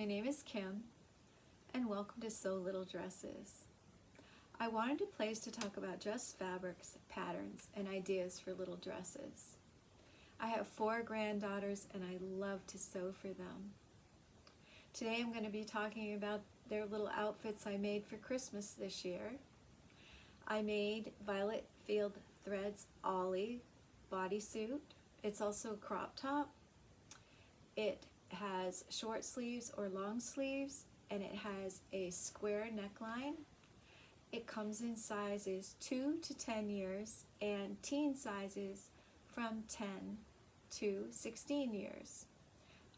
My name is Kim, and welcome to Sew Little Dresses. I wanted a place to talk about dress fabrics, patterns, and ideas for little dresses. I have 4 granddaughters, and I love to sew for them. Today I'm going to be talking about their little outfits I made for Christmas this year. I made Violet Field Threads Ollie bodysuit. It's also a crop top. It has short sleeves or long sleeves, and it has a square neckline. It comes in sizes 2 to 10 years and teen sizes from 10 to 16 years.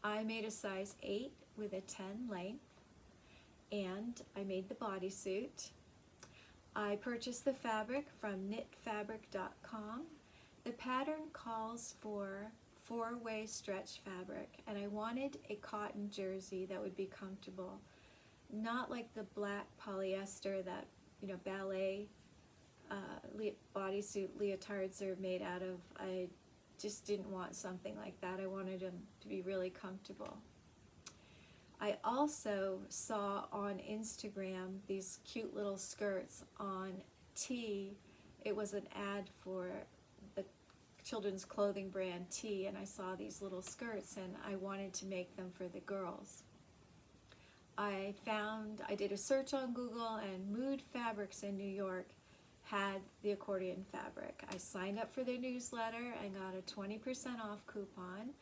I made a size 8 with a 10 length, and I made the bodysuit. I purchased the fabric from knitfabric.com. The pattern calls for 4-way stretch fabric, and I wanted a cotton jersey that would be comfortable, not like the black polyester that ballet bodysuit leotards are made out of. I just didn't want something like that. I wanted them to be really comfortable. I also saw on Instagram these cute little skirts on T. It was an ad for the children's clothing brand T, and I saw these little skirts and I wanted to make them for the girls. I did a search on Google, and Mood Fabrics in New York had the accordion fabric. I signed up for their newsletter and got a 20% off coupon,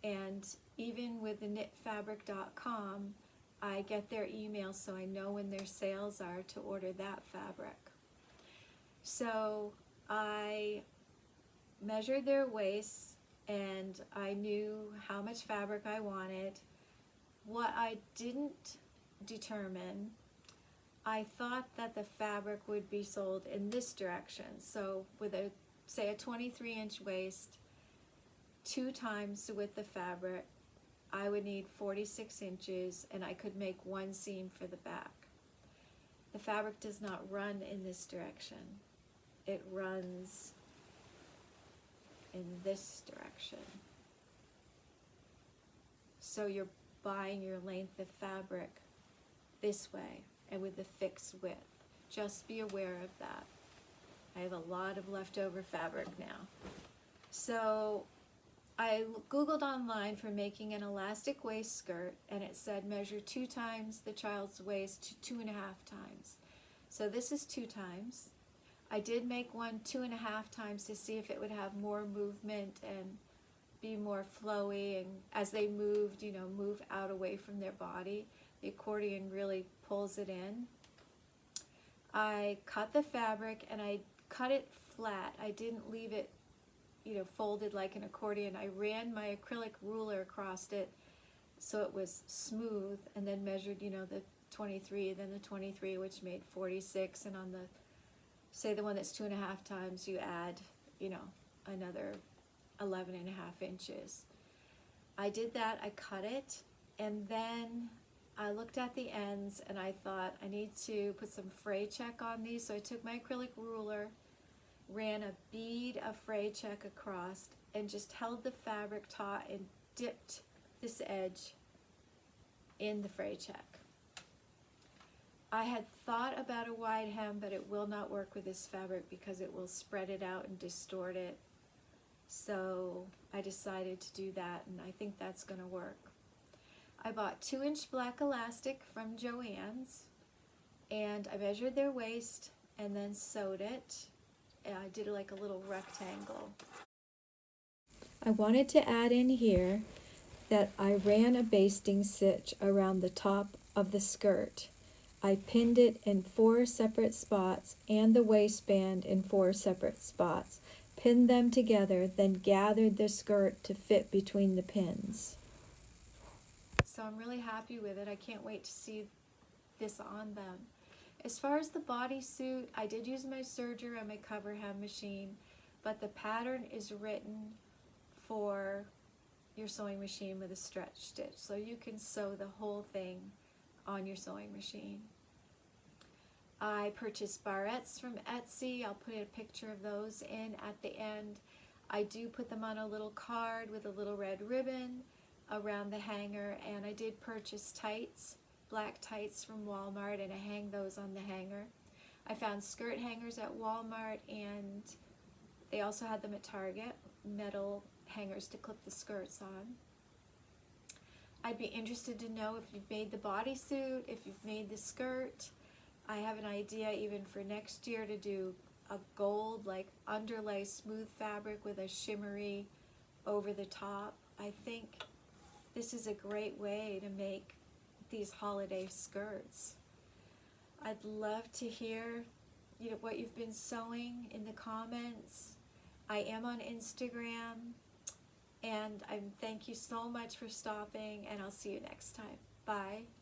and even with the knitfabric.com, I get their emails so I know when their sales are to order that fabric. So I measured their waists, and I knew how much fabric I wanted. What I didn't determine, I thought that the fabric would be sold in this direction. So with say a 23-inch waist, 2 times the width of fabric, I would need 46 inches, and I could make 1 seam for the back. The fabric does not run in this direction. It runs in this direction. So you're buying your length of fabric this way and with the fixed width. Just be aware of that. I have a lot of leftover fabric now. So I Googled online for making an elastic waist skirt, and it said measure 2 times the child's waist to 2.5 times. So this is 2 times. I did make one 2.5 times to see if it would have more movement and be more flowy, and as they moved, move out away from their body. The accordion really pulls it in. I cut the fabric, and I cut it flat. I didn't leave it folded like an accordion. I ran my acrylic ruler across it so it was smooth, and then measured the 23, then the 23, which made 46, and on the one that's 2.5 times, you add another 11.5 inches. I did that. I cut it, and then I looked at the ends, and I thought I need to put some fray check on these. So I took my acrylic ruler, ran a bead of fray check across, and just held the fabric taut and dipped this edge in the fray check. I had thought about a wide hem, but it will not work with this fabric because it will spread it out and distort it. So I decided to do that, and I think that's going to work. I bought 2-inch black elastic from Joann's, and I measured their waist and then sewed it. I did like a little rectangle. I wanted to add in here that I ran a basting stitch around the top of the skirt. I pinned it in 4 separate spots and the waistband in 4 separate spots. Pinned them together, then gathered the skirt to fit between the pins. So I'm really happy with it. I can't wait to see this on them. As far as the bodysuit, I did use my serger and my cover hem machine, but the pattern is written for your sewing machine with a stretch stitch, so you can sew the whole thing on your sewing machine. I purchased barrettes from Etsy. I'll put a picture of those in at the end. I do put them on a little card with a little red ribbon, around the hanger, and I did purchase tights, black tights from Walmart, and I hang those on the hanger. I found skirt hangers at Walmart, and they also had them at Target, metal hangers to clip the skirts on. I'd be interested to know if you've made the bodysuit, if you've made the skirt. I have an idea even for next year to do a gold, like underlay smooth fabric with a shimmery over the top. I think this is a great way to make these holiday skirts. I'd love to hear what you've been sewing in the comments. I am on Instagram, and thank you so much for stopping, and I'll see you next time. Bye.